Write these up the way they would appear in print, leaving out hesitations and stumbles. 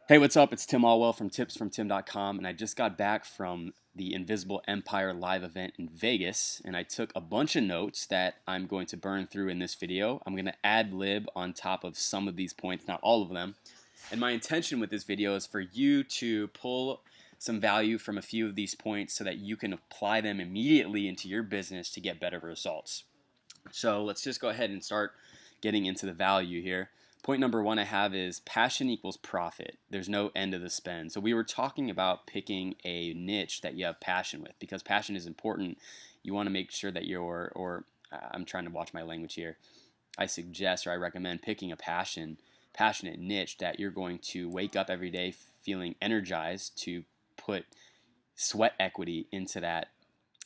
Hey, what's up? It's Tim Allwell from tipsfromtim.com, and I just got back from the Invisible Empire live event in Vegas, and I took a bunch of notes that I'm going to burn through in this video. I'm going to ad lib on top of some of these points, not all of them. And my intention with this video is for you to pull some value from a few of these points so that you can apply them immediately into your business to get better results. So let's just go ahead and start getting into the value here. Point number one I have is passion equals profit. There's no end to the spend. So we were talking about picking a niche that you have passion with, because passion is important. You want to make sure that I'm trying to watch my language here. I suggest or I recommend picking a passionate niche that you're going to wake up every day feeling energized to put sweat equity into that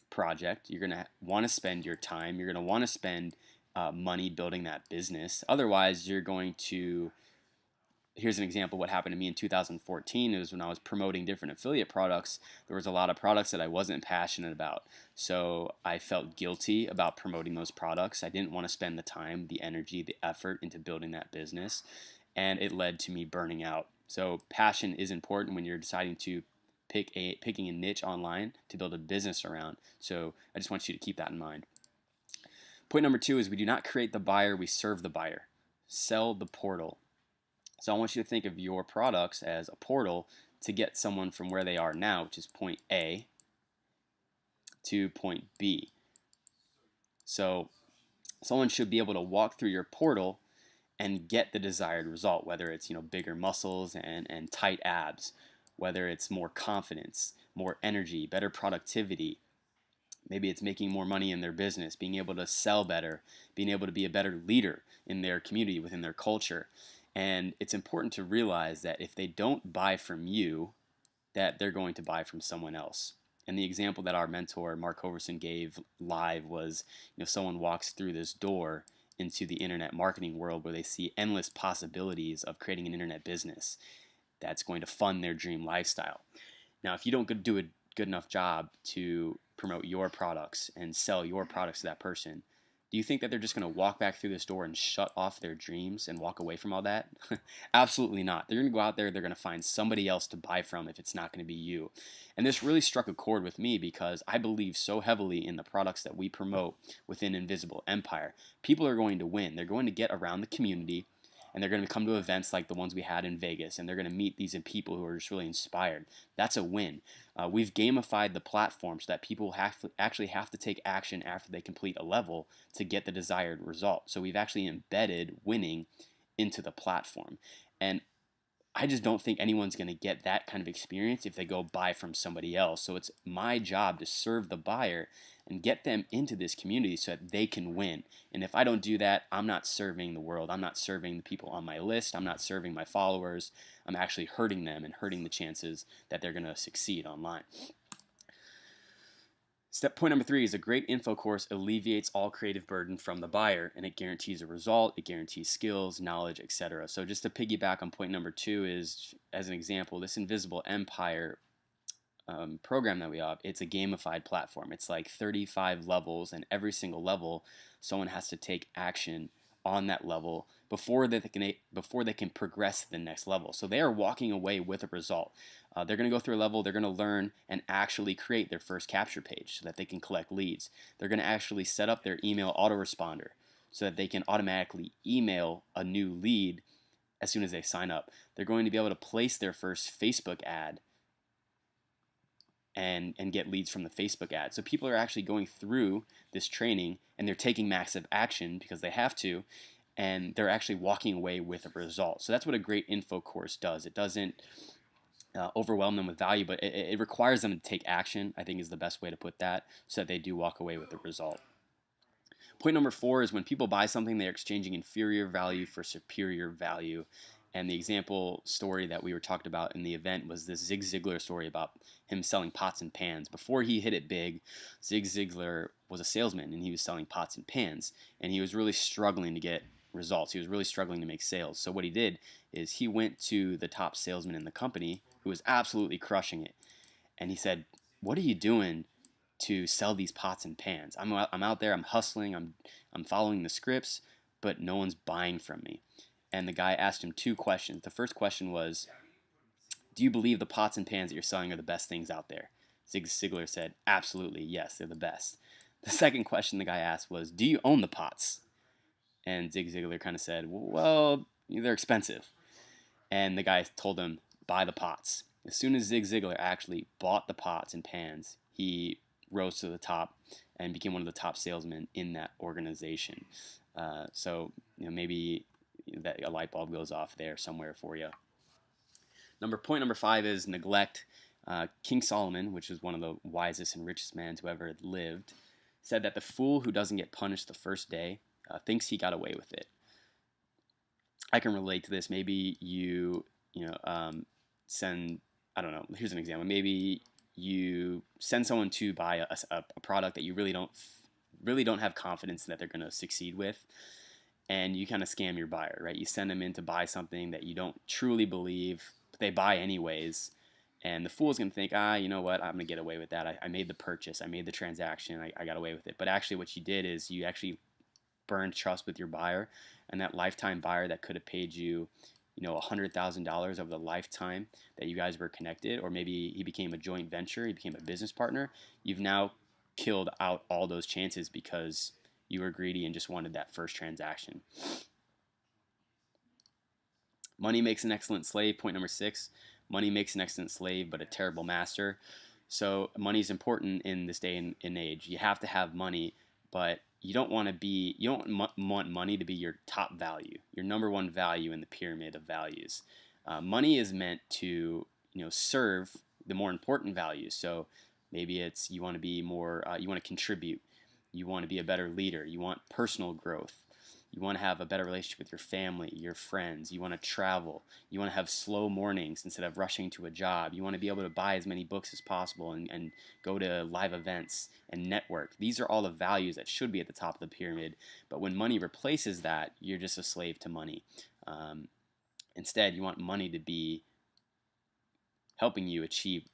project. You're going to want to spend your time. You're going to want to spend money building that business. Otherwise, you're going to. Here's an example of what happened to me in 2014. It was when I was promoting different affiliate products. There was a lot of products that I wasn't passionate about. So I felt guilty about promoting those products. I didn't want to spend the time, the energy, the effort into building that business. And it led to me burning out. So passion is important when you're deciding to picking a niche online to build a business around. So I just want you to keep that in mind. Point number two is we do not create the buyer, we serve the buyer. Sell the portal. So I want you to think of your products as a portal to get someone from where they are now, which is point A, to point B. So someone should be able to walk through your portal and get the desired result, whether it's bigger muscles and tight abs, whether it's more confidence, more energy, better productivity. Maybe it's making more money in their business, being able to sell better, being able to be a better leader in their community, within their culture. And it's important to realize that if they don't buy from you, that they're going to buy from someone else. And the example that our mentor, Mark Hoverson, gave live was, someone walks through this door into the internet marketing world where they see endless possibilities of creating an internet business that's going to fund their dream lifestyle. Now, if you don't do a good enough job to promote your products and sell your products to that person, do you think that they're just going to walk back through this door and shut off their dreams and walk away from all that? Absolutely not. They're going to go out there, they're going to find somebody else to buy from if it's not going to be you. And this really struck a chord with me because I believe so heavily in the products that we promote within Invisible Empire. People are going to win. They're going to get around the community, and they're going to come to events like the ones we had in Vegas, and they're going to meet these people who are just really inspired. That's a win. We've gamified the platform so that people actually have to take action after they complete a level to get the desired result. So we've actually embedded winning into the platform. And I just don't think anyone's going to get that kind of experience if they go buy from somebody else. So it's my job to serve the buyer and get them into this community so that they can win. And if I don't do that, I'm not serving the world. I'm not serving the people on my list. I'm not serving my followers. I'm actually hurting them and hurting the chances that they're going to succeed online. Point number three is a great info course alleviates all creative burden from the buyer, and it guarantees a result, it guarantees skills, knowledge, etc. So just to piggyback on point number two is, as an example, this Invisible Empire program that we have, it's a gamified platform. It's like 35 levels, and every single level, someone has to take action on that level before they can progress to the next level. So they are walking away with a result. They're going to go through a level, they're going to learn and actually create their first capture page so that they can collect leads. They're going to actually set up their email autoresponder so that they can automatically email a new lead as soon as they sign up. They're going to be able to place their first Facebook ad and get leads from the Facebook ad. So people are actually going through this training and they're taking massive action because they have to, and they're actually walking away with a result. So that's what a great info course does. It doesn't overwhelm them with value, but it requires them to take action, I think is the best way to put that, so that they do walk away with a result. Point number four is when people buy something, they're exchanging inferior value for superior value. And the example story that we were talking about in the event was this Zig Ziglar story about him selling pots and pans. Before he hit it big, Zig Ziglar was a salesman and he was selling pots and pans. And he was really struggling to get results. He was really struggling to make sales. So what he did is he went to the top salesman in the company who was absolutely crushing it. And he said, "What are you doing to sell these pots and pans? I'm out there, I'm hustling, I'm following the scripts, but no one's buying from me." And the guy asked him two questions. The first question was, Do you believe the pots and pans that you're selling are the best things out there? Zig Ziglar said, absolutely, yes, they're the best. The second question the guy asked was, do you own the pots? And Zig Ziglar kind of said, well, they're expensive. And the guy told him, buy the pots. As soon as Zig Ziglar actually bought the pots and pans, he rose to the top and became one of the top salesmen in that organization. So maybe that a light bulb goes off there somewhere for you. Point number 5 is neglect. King Solomon, which is one of the wisest and richest men to ever lived, said that the fool who doesn't get punished the first day thinks he got away with it. I can relate to this. Maybe you send, I don't know, here's an example. Maybe you send someone to buy a product that you really don't have confidence that they're going to succeed with, and you kind of scam your buyer, right? You send them in to buy something that you don't truly believe, but they buy anyways. And the fool's going to think, you know what, I'm going to get away with that. I made the purchase. I made the transaction. I got away with it. But actually what you did is you actually burned trust with your buyer, and that lifetime buyer that could have paid you, $100,000 over the lifetime that you guys were connected, or maybe he became a joint venture, he became a business partner. You've now killed out all those chances because you were greedy and just wanted that first transaction. Money makes an excellent slave. Point number 6. Money makes an excellent slave, but a terrible master. So money is important in this day and age. You have to have money, but you don't want money to be your top value, your number one value in the pyramid of values. Money is meant to serve the more important values. So maybe it's you want to be more, you want to contribute, you want to be a better leader, you want personal growth, you want to have a better relationship with your family, your friends, you want to travel, you want to have slow mornings instead of rushing to a job, you want to be able to buy as many books as possible and go to live events and network. These are all the values that should be at the top of the pyramid, but when money replaces that, you're just a slave to money. Instead, you want money to be helping you achieve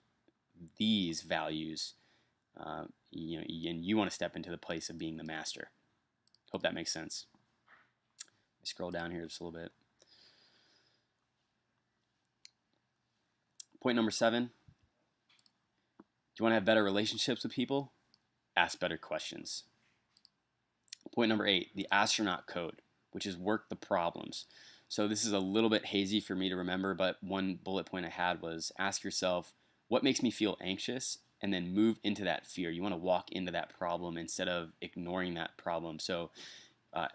these values, and you want to step into the place of being the master. Hope that makes sense. Scroll down here just a little bit. Point number 7. Do you want to have better relationships with people? Ask better questions. Point number 8, the astronaut code, which is work the problems. So this is a little bit hazy for me to remember, but one bullet point I had was ask yourself, what makes me feel anxious? And then move into that fear. You want to walk into that problem instead of ignoring that problem. So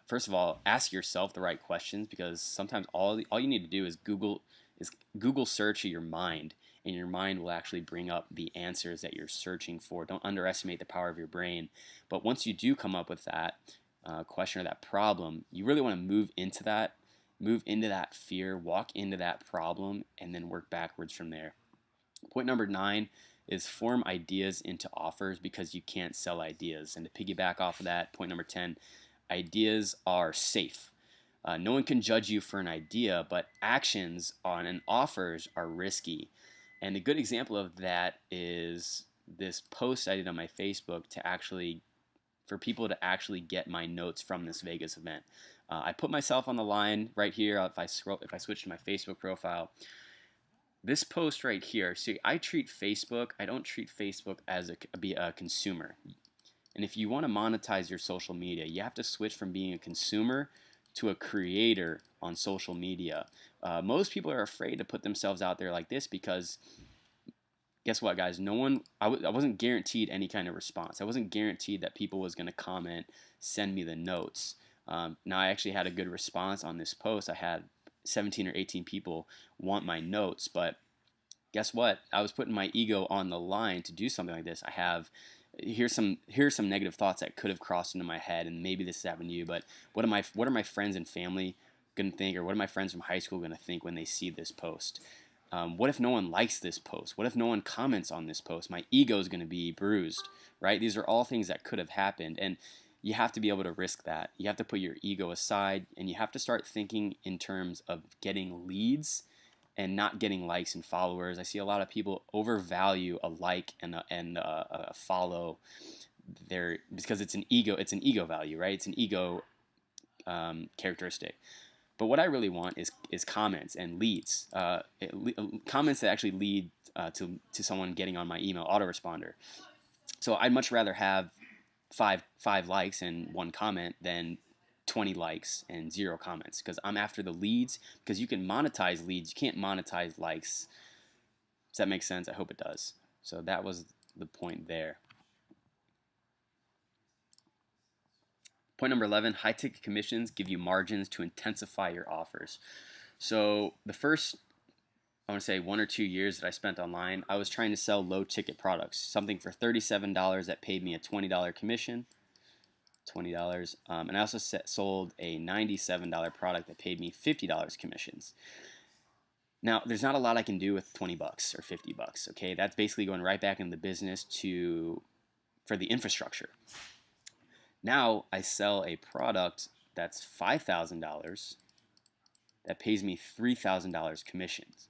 first of all, ask yourself the right questions, because sometimes all you need to do is Google search your mind, and your mind will actually bring up the answers that you're searching for. Don't underestimate the power of your brain. But once you do come up with that question or that problem, you really want to move into that fear, walk into that problem, and then work backwards from there. Point number 9 is form ideas into offers, because you can't sell ideas. And to piggyback off of that, point number 10, ideas are safe. No one can judge you for an idea, but actions on and offers are risky. And a good example of that is this post I did on my Facebook for people to actually get my notes from this Vegas event. I put myself on the line right here. If I switch to my Facebook profile, this post right here. See, I don't treat Facebook as a consumer. And if you want to monetize your social media, you have to switch from being a consumer to a creator on social media. Most people are afraid to put themselves out there like this, because guess what, guys? I wasn't guaranteed any kind of response. I wasn't guaranteed that people was going to comment, send me the notes. Now, I actually had a good response on this post. I had 17 or 18 people want my notes, but guess what? I was putting my ego on the line to do something like this. Here's some negative thoughts that could have crossed into my head, and maybe this has happened to you, but what are my friends and family going to think, or what are my friends from high school going to think when they see this post? What if no one likes this post? What if no one comments on this post? My ego is going to be bruised, right? These are all things that could have happened, and you have to be able to risk that. You have to put your ego aside, and you have to start thinking in terms of getting leads and not getting likes and followers. I see a lot of people overvalue a like and a follow because it's an ego value, right? It's an ego characteristic. But what I really want is comments and leads, comments that actually lead to someone getting on my email autoresponder. So I'd much rather have five likes and one comment than 20 likes and 0 comments, because I'm after the leads, because you can monetize leads, you can't monetize likes. Does that make sense? I hope it does. So that was the point there. Point number 11, high ticket commissions give you margins to intensify your offers. So the first, I want to say 1 or 2 years that I spent online, I was trying to sell low ticket products, something for $37 that paid me a $20 commission. $20. And I also sold a $97 product that paid me $50 commissions. Now, there's not a lot I can do with 20 bucks or 50 bucks, okay? That's basically going right back into the business for the infrastructure. Now, I sell a product that's $5,000 that pays me $3,000 commissions.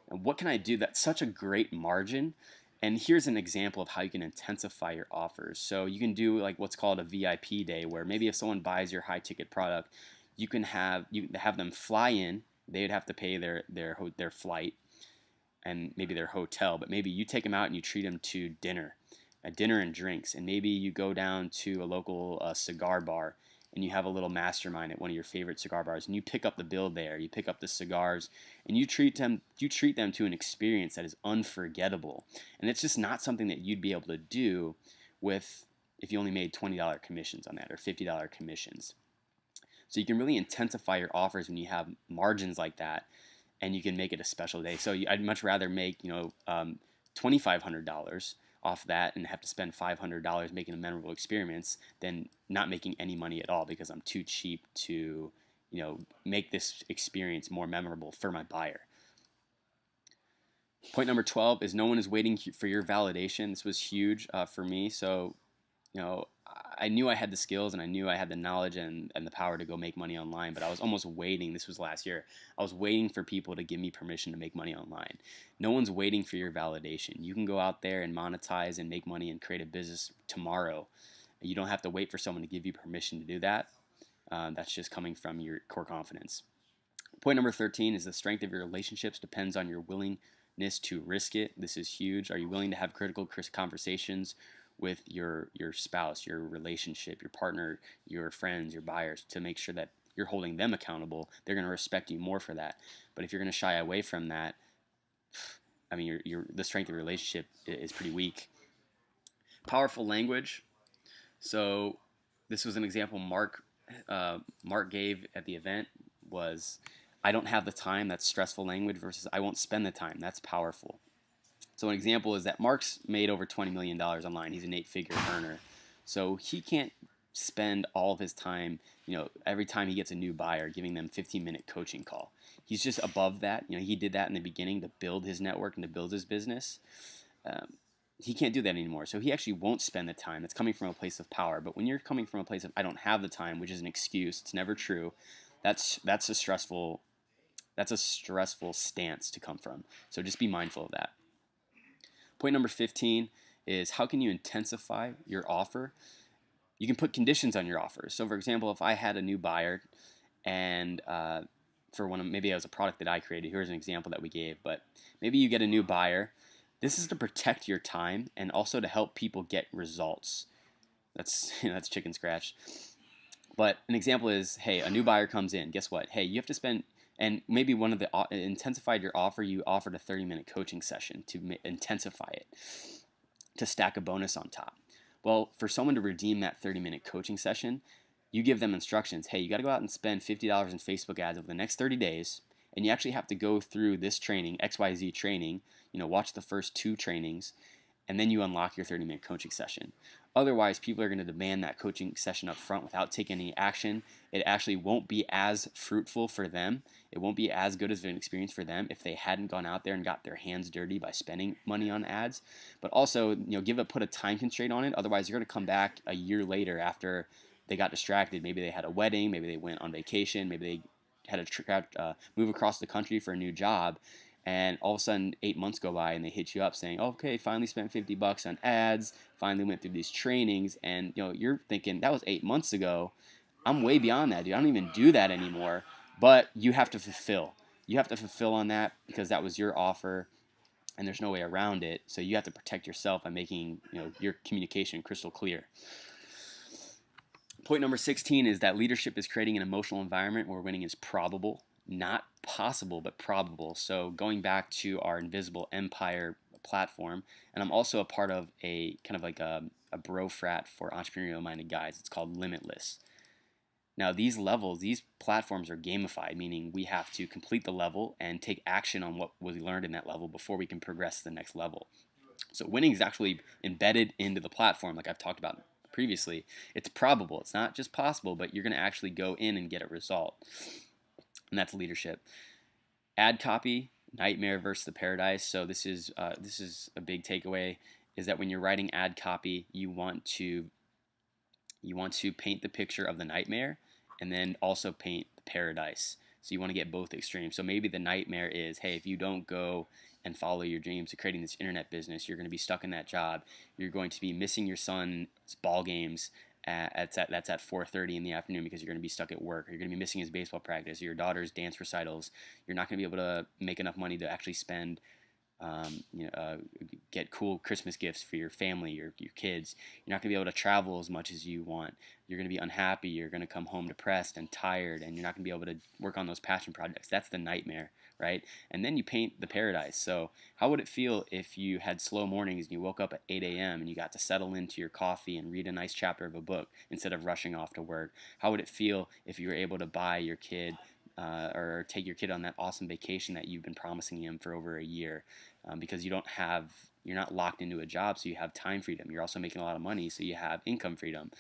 And what can I do? That's such a great margin. And here's an example of how you can intensify your offers. So you can do like what's called a VIP day, where maybe if someone buys your high ticket product, you can have them fly in. They'd have to pay their flight and maybe their hotel, but maybe you take them out and you treat them to dinner and drinks, and maybe you go down to a local cigar bar and you have a little mastermind at one of your favorite cigar bars, and you pick up the bill there, you pick up the cigars, and you treat them to an experience that is unforgettable. And it's just not something that you'd be able to do if you only made $20 commissions on that or $50 commissions. So you can really intensify your offers when you have margins like that, and you can make it a special day. So I'd much rather make $2,500 off that and have to spend $500 making a memorable experience than not making any money at all, because I'm too cheap to make this experience more memorable for my buyer. Point number 12 is no one is waiting for your validation. This was huge for me. So I knew I had the skills and I knew I had the knowledge and the power to go make money online, but I was almost waiting. This was last year. I was waiting for people to give me permission to make money online. No one's waiting for your validation. You can go out there and monetize and make money and create a business tomorrow. You don't have to wait for someone to give you permission to do that. That's just coming from your core confidence. Point number 13 is the strength of your relationships depends on your willingness to risk it. This is huge. Are you willing to have critical conversations with your spouse, your relationship, your partner, your friends, your buyers, to make sure that you're holding them accountable? They're going to respect you more for that. But if you're going to shy away from that, I mean, the strength of your relationship is pretty weak. Powerful language. So this was an example Mark gave at the event was, I don't have the time. That's stressful language versus I won't spend the time. That's powerful. So an example is that Mark's made over $20 million online. He's an 8-figure earner. So he can't spend all of his time, every time he gets a new buyer, giving them a 15-minute coaching call. He's just above that. He did that in the beginning to build his network and to build his business. He can't do that anymore. So he actually won't spend the time. That's coming from a place of power. But when you're coming from a place of I don't have the time, which is an excuse, it's never true. That's a stressful stance to come from. So just be mindful of that. Point number 15 is how can you intensify your offer? You can put conditions on your offers. So for example, if I had a new buyer and maybe it was a product that I created, here's an example that we gave, but maybe you get a new buyer. This is to protect your time and also to help people get results. That's chicken scratch. But an example is, hey, a new buyer comes in. Guess what? Hey, you have to spend, and maybe one of the intensified your offer, you offered a 30-minute coaching session to intensify it, to stack a bonus on top. Well, for someone to redeem that 30-minute coaching session, you give them instructions. Hey, you got to go out and spend $50 in Facebook ads over the next 30 days, and you actually have to go through this training, XYZ training, watch the first 2 trainings, and then you unlock your 30-minute coaching session. Otherwise, people are going to demand that coaching session up front without taking any action. It actually won't be as fruitful for them. It won't be as good as an experience for them if they hadn't gone out there and got their hands dirty by spending money on ads. But also, put a time constraint on it. Otherwise, you're going to come back a year later after they got distracted. Maybe they had a wedding. Maybe they went on vacation. Maybe they had to move across the country for a new job. And all of a sudden, 8 months go by, and they hit you up saying, "Okay, finally spent $50 on ads. Finally went through these trainings." And you're thinking that was 8 months ago. I'm way beyond that, dude. I don't even do that anymore. But you have to fulfill. You have to fulfill on that because that was your offer and there's no way around it. So you have to protect yourself by making your communication crystal clear. Point number 16 is that leadership is creating an emotional environment where winning is probable, not possible, but probable. So going back to our Invisible Empire platform, and I'm also a part of a kind of like a bro frat for entrepreneurial minded guys. It's called Limitless. Now, these levels, these platforms are gamified, meaning we have to complete the level and take action on what was learned in that level before we can progress to the next level. So winning is actually embedded into the platform, like I've talked about previously. It's probable. It's not just possible, but you're going to actually go in and get a result. And that's leadership. Ad copy, nightmare versus the paradise. So this is a big takeaway, is that when you're writing ad copy, you want to paint the picture of the nightmare and then also paint the paradise. So you want to get both extremes. So maybe the nightmare is, hey, if you don't go and follow your dreams of creating this internet business, you're going to be stuck in that job. You're going to be missing your son's ball games that's at 4:30 in the afternoon because you're going to be stuck at work. Or you're going to be missing his baseball practice or your daughter's dance recitals. You're not going to be able to make enough money to actually spend get cool Christmas gifts for your family, your kids. You're not going to be able to travel as much as you want. You're going to be unhappy. You're going to come home depressed and tired, and you're not going to be able to work on those passion projects. That's the nightmare, right? And then you paint the paradise. So how would it feel if you had slow mornings and you woke up at 8 a.m. and you got to settle into your coffee and read a nice chapter of a book instead of rushing off to work? How would it feel if you were able to buy your kid or take your kid on that awesome vacation that you've been promising him for over a year, because you're not locked into a job, so you have time freedom. You're also making a lot of money, so you have income freedom.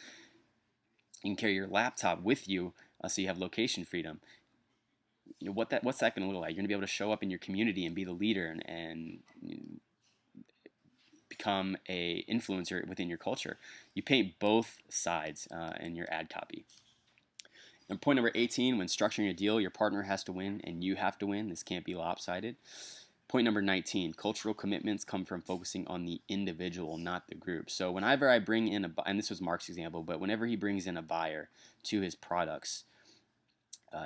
You can carry your laptop with you, so you have location freedom. What's that going to look like? You're going to be able to show up in your community and be the leader and become a influencer within your culture. You paint both sides in your ad copy. And point number 18, when structuring a deal, your partner has to win and you have to win. This can't be lopsided. Point number 19, cultural commitments come from focusing on the individual, not the group. So whenever I bring in and this was Mark's example, but whenever he brings in a buyer to his products,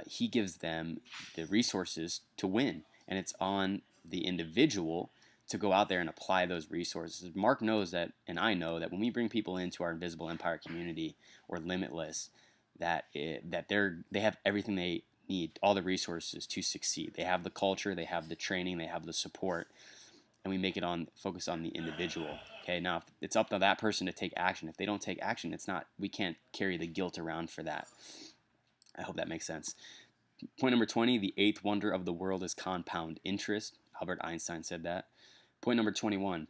he gives them the resources to win. And it's on the individual to go out there and apply those resources. Mark knows that, and I know that when we bring people into our Invisible Empire community or Limitless, they have everything they need, all the resources to succeed. They have the culture, they have the training, they have the support, and we make it focus on the individual. Okay, now it's up to that person to take action. If they don't take action, we can't carry the guilt around for that. I hope that makes sense. Point number 20, the eighth wonder of the world is compound interest. Albert Einstein said that. Point number 21,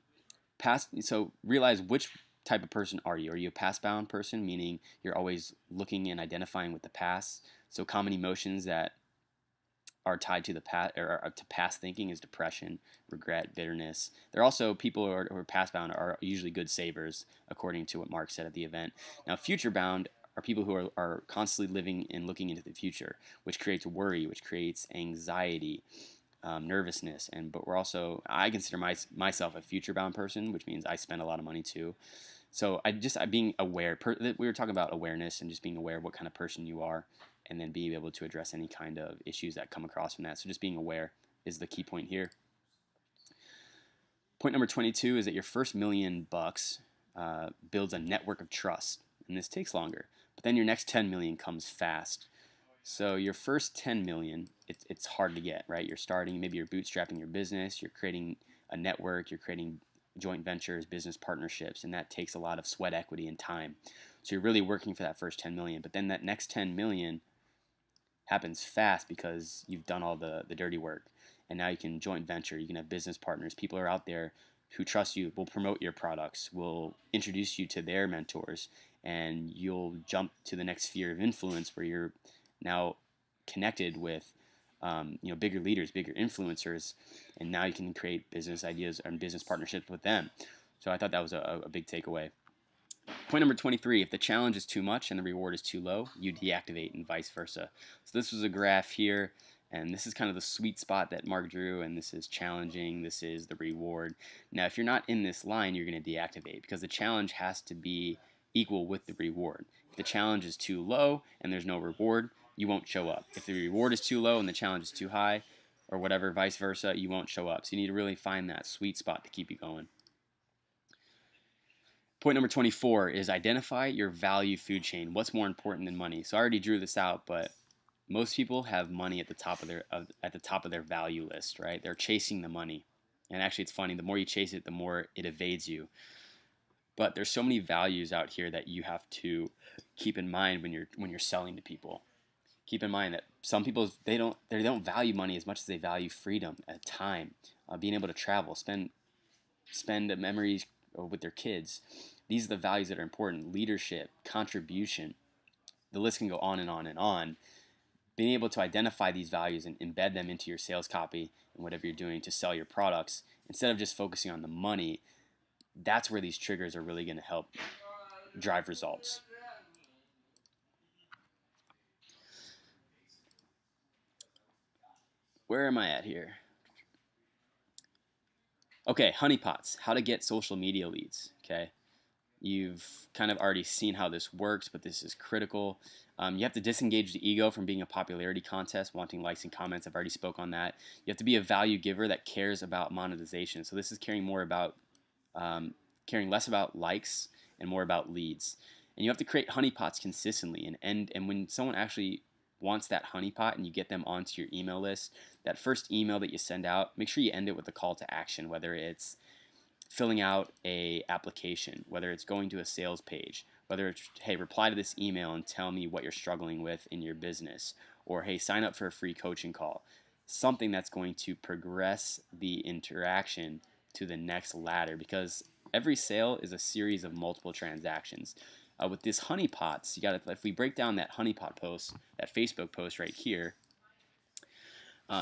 so realize which type of person are you? Are you a past bound person, meaning you're always looking and identifying with the past? So common emotions that are tied to the past or to past thinking is depression, regret, bitterness. There are also people who are past bound are usually good savers, according to what Mark said at the event. Now, future bound are people who are constantly living and looking into the future, which creates worry, which creates anxiety, nervousness, but I consider myself a future bound person, which means I spend a lot of money too. So I being aware. We were talking about awareness and just being aware of what kind of person you are, and then being able to address any kind of issues that come across from that. So just being aware is the key point here. Point number 22 is that your first $1,000,000 builds a network of trust, and this takes longer. But then your next 10 million comes fast. So your first 10 million, it's hard to get, right? You're starting, maybe you're bootstrapping your business, you're creating a network, you're creating joint ventures, business partnerships, and that takes a lot of sweat equity and time. So you're really working for that first 10 million, but then that next 10 million happens fast because you've done all the dirty work. And now you can joint venture, you can have business partners, people are out there who trust you, will promote your products, will introduce you to their mentors, and you'll jump to the next sphere of influence where you're now connected with bigger leaders, bigger influencers, and now you can create business ideas and business partnerships with them. So I thought that was a big takeaway. Point number 23, if the challenge is too much and the reward is too low, you deactivate and vice versa. So this was a graph here, and this is kind of the sweet spot that Mark drew, and this is challenging, this is the reward. Now, if you're not in this line, you're going to deactivate because the challenge has to be equal with the reward. If the challenge is too low and there's no reward, you won't show up. If the reward is too low and the challenge is too high, or whatever, vice versa, you won't show up. So you need to really find that sweet spot to keep you going. Point number 24 is identify your value food chain. What's more important than money? So I already drew this out, but most people have money at the top of their value list, right? They're chasing the money. And actually it's funny, the more you chase it, the more it evades you. But there's so many values out here that you have to keep in mind when you're selling to people. Keep in mind that some people they don't value money as much as they value freedom, time, being able to travel, spend memories with their kids. These are the values that are important: leadership, contribution. The list can go on and on and on. Being able to identify these values and embed them into your sales copy and whatever you're doing to sell your products, instead of just focusing on the money, that's where these triggers are really going to help drive results. Where am I at here? Okay, honeypots, how to get social media leads. Okay, you've kind of already seen how this works, but this is critical. You have to disengage the ego from being a popularity contest, wanting likes and comments. I've already spoke on that. You have to be a value giver that cares about monetization. So this is caring less about likes and more about leads. And you have to create honeypots consistently. And when someone actually wants that honeypot and you get them onto your email list, that first email that you send out, make sure you end it with a call to action, whether it's filling out a application, whether it's going to a sales page, whether it's, hey, reply to this email and tell me what you're struggling with in your business, or hey, sign up for a free coaching call. Something that's going to progress the interaction to the next ladder, because every sale is a series of multiple transactions. With this honeypots, you got to, if we break down that honeypot post, that Facebook post right here,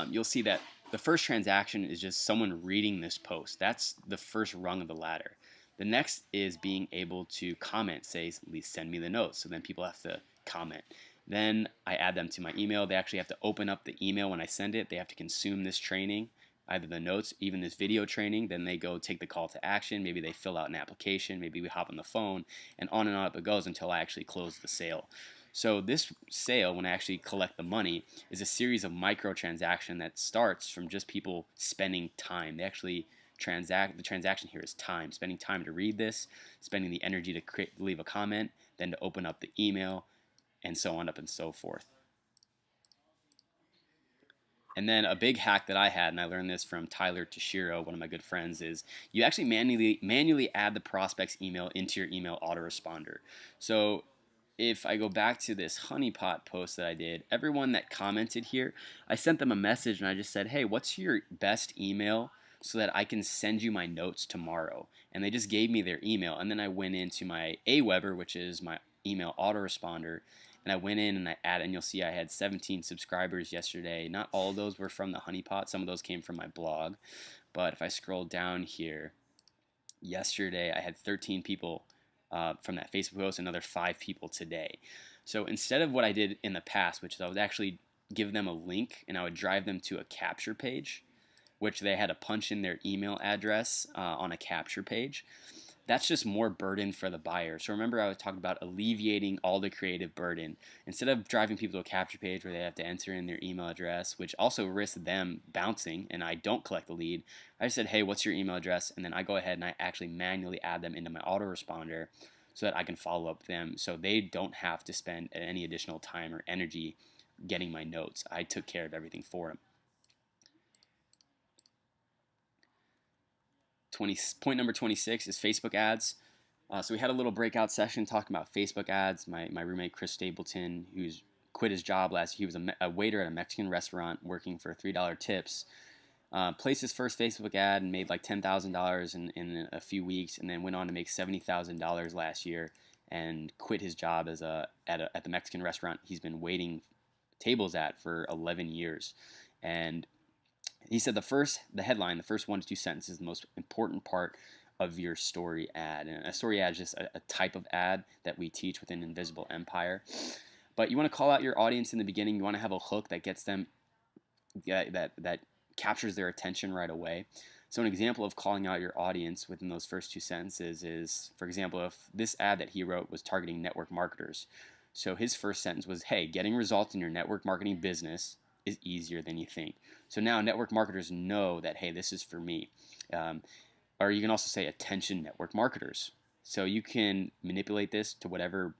you'll see that the first transaction is just someone reading this post. That's the first rung of the ladder. The next is being able to comment, say, send me the notes. So then people have to comment. Then I add them to my email. They actually have to open up the email when I send it. They have to consume this training, either the notes, even this video training. Then they go take the call to action. Maybe they fill out an application. Maybe we hop on the phone, and on it goes until I actually close the sale. So this sale, when I actually collect the money, is a series of microtransactions that starts from just people spending time. They actually transact. The transaction here is time, spending time to read this, spending the energy to leave a comment, then to open up the email, and so on up and so forth. And then a big hack that I had, and I learned this from Tyler Toshiro, one of my good friends, is you actually manually add the prospect's email into your email autoresponder. So if I go back to this honeypot post that I did, everyone that commented here, I sent them a message and I just said, hey, what's your best email so that I can send you my notes tomorrow? And they just gave me their email. And then I went into my Aweber, which is my email autoresponder, and I went in and I added, and you'll see I had 17 subscribers yesterday. Not all of those were from the honeypot. Some of those came from my blog. But if I scroll down here, yesterday I had 13 people from that Facebook post, another 5 people today. So instead of what I did in the past, which is I would actually give them a link and I would drive them to a capture page, which they had to punch in their email address on a capture page. That's just more burden for the buyer. So remember, I was talking about alleviating all the creative burden. Instead of driving people to a capture page where they have to enter in their email address, which also risks them bouncing and I don't collect the lead, I just said, hey, what's your email address? And then I go ahead and I actually manually add them into my autoresponder so that I can follow up with them so they don't have to spend any additional time or energy getting my notes. I took care of everything for them. Point number 26 is Facebook ads. So we had a little breakout session talking about Facebook ads. My roommate Chris Stapleton, who's quit his job last year, he was a waiter at a Mexican restaurant working for $3 tips. Placed his first Facebook ad and made like $10,000 in a few weeks, and then went on to make $70,000 last year and quit his job as at the Mexican restaurant he's been waiting tables at for 11 years. And he said the headline, the first 1 to 2 sentences is the most important part of your story ad. And a story ad is just a type of ad that we teach within Invisible Empire. But you want to call out your audience in the beginning. You want to have a hook that gets them, that captures their attention right away. So an example of calling out your audience within those first 2 sentences is, for example, if this ad that he wrote was targeting network marketers, So his first sentence was, hey, getting results in your network marketing business is easier than you think. So now network marketers know that, hey, this is for me. Um, or you can also say, attention network marketers. So you can manipulate this to whatever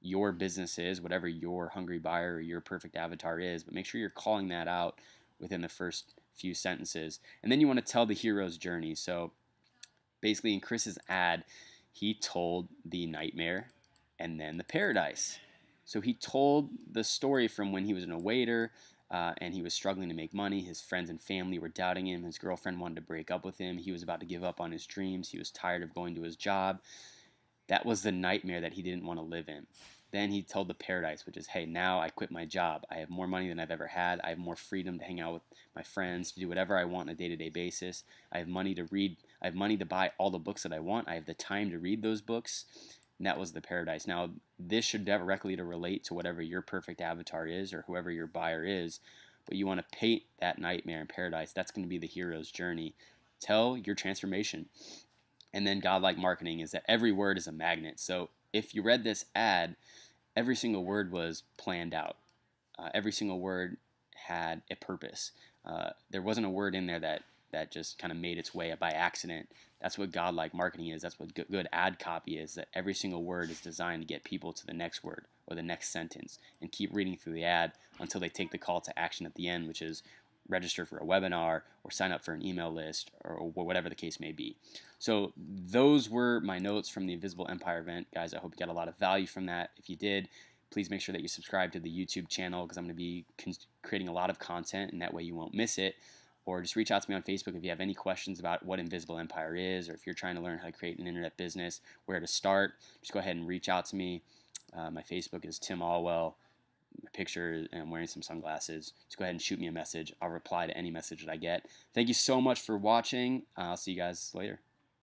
your business is, whatever your hungry buyer or your perfect avatar is, but make sure you're calling that out within the first few sentences. And then you want to tell the hero's journey. So basically, in Chris's ad, he told the nightmare and then the paradise. So he told the story from when he was a waiter and he was struggling to make money. His friends and family were doubting him. His girlfriend wanted to break up with him. He was about to give up on his dreams. He was tired of going to his job. That was the nightmare that he didn't want to live in. Then he told the paradise, which is, hey, now I quit my job. I have more money than I've ever had. I have more freedom to hang out with my friends, to do whatever I want on a day-to-day basis. I have money to read. I have money to buy all the books that I want. I have the time to read those books. And that was the paradise. Now, this should directly to relate to whatever your perfect avatar is or whoever your buyer is. But you want to paint that nightmare and paradise. That's going to be the hero's journey. Tell your transformation. And then godlike marketing is that every word is a magnet. So if you read this ad, every single word was planned out. Every single word had a purpose. There wasn't a word in there that just kind of made its way by accident. That's what godlike marketing is. That's what good ad copy is. That every single word is designed to get people to the next word or the next sentence, and keep reading through the ad until they take the call to action at the end, which is register for a webinar or sign up for an email list or whatever the case may be. So those were my notes from the Invisible Empire event. Guys, I hope you got a lot of value from that. If you did, please make sure that you subscribe to the YouTube channel, because I'm going to be creating a lot of content, and that way you won't miss it. Or just reach out to me on Facebook if you have any questions about what Invisible Empire is, or if you're trying to learn how to create an internet business, where to start. Just go ahead and reach out to me. My Facebook is Tim Allwell. My picture, and I'm wearing some sunglasses. Just go ahead and shoot me a message. I'll reply to any message that I get. Thank you so much for watching. I'll see you guys later.